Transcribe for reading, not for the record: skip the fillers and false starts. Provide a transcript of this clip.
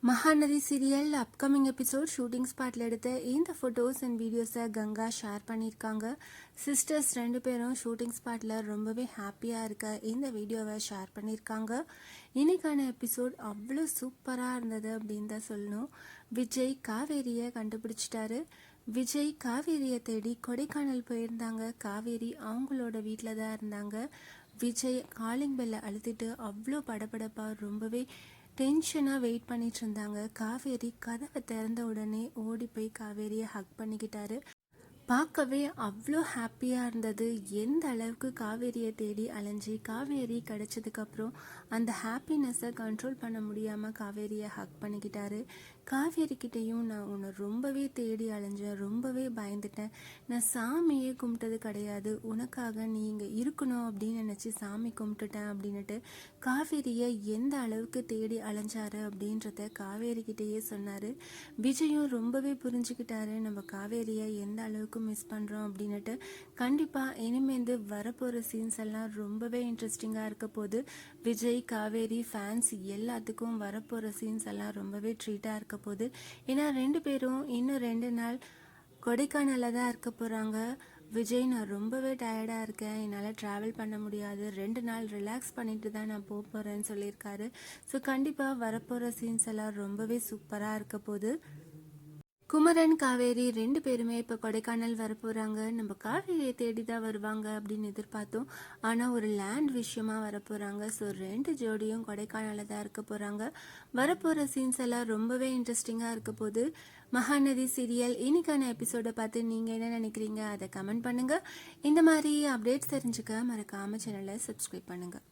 Mahanadi serial upcoming episode shooting ஸ்பாட்டில் எடுத்த இந்த ஃபோட்டோஸ் அண்ட் வீடியோஸை கங்கா ஷேர் பண்ணியிருக்காங்க. சிஸ்டர்ஸ் 2 பேரும் ஷூட்டிங் ஸ்பாட்டில் ரொம்பவே ஹாப்பியாக இருக்க இந்த வீடியோவை ஷேர் பண்ணியிருக்காங்க. இன்னைக்கான எபிசோட் அவ்வளோ சூப்பராக இருந்தது அப்படின்னு தான் சொல்லணும். விஜய் காவேரியை கண்டுபிடிச்சிட்டாரு. விஜய் காவேரியை தேடி கொடைக்கானல் போயிருந்தாங்க. காவேரி அவங்களோட வீட்டில் தான் இருந்தாங்க. விஜய் காலிங் பெல்லை அழுத்திட்டு அவ்வளோ படபடப்பாக ரொம்பவே டென்ஷனாக வெயிட் பண்ணிட்டு இருந்தாங்க. காவேரி கதவை திறந்த உடனே ஓடி போய் காவேரியை ஹக் பண்ணிக்கிட்டாரு. பார்க்கவே அவ்வளோ ஹாப்பியாக இருந்தது. எந்த அளவுக்கு காவேரியை தேடி அலைஞ்சி காவேரி கிடச்சதுக்கப்புறம் அந்த ஹாப்பினஸை கண்ட்ரோல் பண்ண முடியாமல் காவேரியை ஹக் பண்ணிக்கிட்டாரு. காவேரிக்கிட்டேயும் நான் உன்னை ரொம்பவே தேடி அலைஞ்சேன், ரொம்பவே பயந்துட்டேன், நான் சாமியே கும்பிட்டது கிடையாது, உனக்காக நீ இங்கே இருக்கணும் அப்படின்னு நினச்சி சாமி கும்பிட்டுட்டேன் அப்படின்னுட்டு காவேரியை எந்த அளவுக்கு தேடி அலைஞ்சாரு அப்படின்றத காவேரிக்கிட்டேயே சொன்னார். விஜயும் ரொம்பவே புரிஞ்சுக்கிட்டாரு நம்ம காவேரியை எந்த அளவுக்கு மிஸ் பண்ணுறோம் அப்படின்னுட்டு. கண்டிப்பாக இனிமேந்து வரப்போகிற சீன்ஸ் எல்லாம் ரொம்பவே இன்ட்ரெஸ்டிங்காக இருக்க போது. விஜய் காவேரி ஃபேன்ஸ் எல்லாத்துக்கும் வரப்போகிற சீன்ஸ் எல்லாம் ரொம்பவே ட்ரீட்டாக இருக்க போது. ஏன்னா 2 பேரும் இன்னும் 2 நாள் கொடைக்கானலில் தான் இருக்க போகிறாங்க. விஜய் நான் ரொம்பவே டயர்டாக இருக்கேன், என்னால் ட்ராவல் பண்ண முடியாது, 2 நாள் ரிலாக்ஸ் பண்ணிட்டு தான் நான் போகிறேன்னு சொல்லியிருக்காரு. ஸோ கண்டிப்பாக வரப்போகிற சீன்ஸ் எல்லாம் ரொம்பவே சூப்பராக இருக்க போது. குமரன் காவேரி 2 பேருமே இப்போ கொடைக்கானல் வரப்போகிறாங்க. நம்ம காவேரியை தேடி தான் வருவாங்க அப்படின்னு எதிர்பார்த்தோம். ஆனால் ஒரு லேண்ட் விஷயமா வரப்போகிறாங்க. ஸோ 2 ஜோடியும் கொடைக்கானலில் தான் இருக்க போகிறாங்க. வரப்போகிற சீன்ஸ் எல்லாம் ரொம்பவே இன்ட்ரெஸ்டிங்காக இருக்க போது. மகாநதி சீரியல் இன்னைக்கான எபிசோடை பார்த்து நீங்கள் என்ன நினைக்கிறீங்க அதை கமெண்ட் பண்ணுங்கள். இந்த மாதிரி அப்டேட்ஸ் தெரிஞ்சுக்க மறக்காமல் சேனலை சப்ஸ்கிரைப் பண்ணுங்கள்.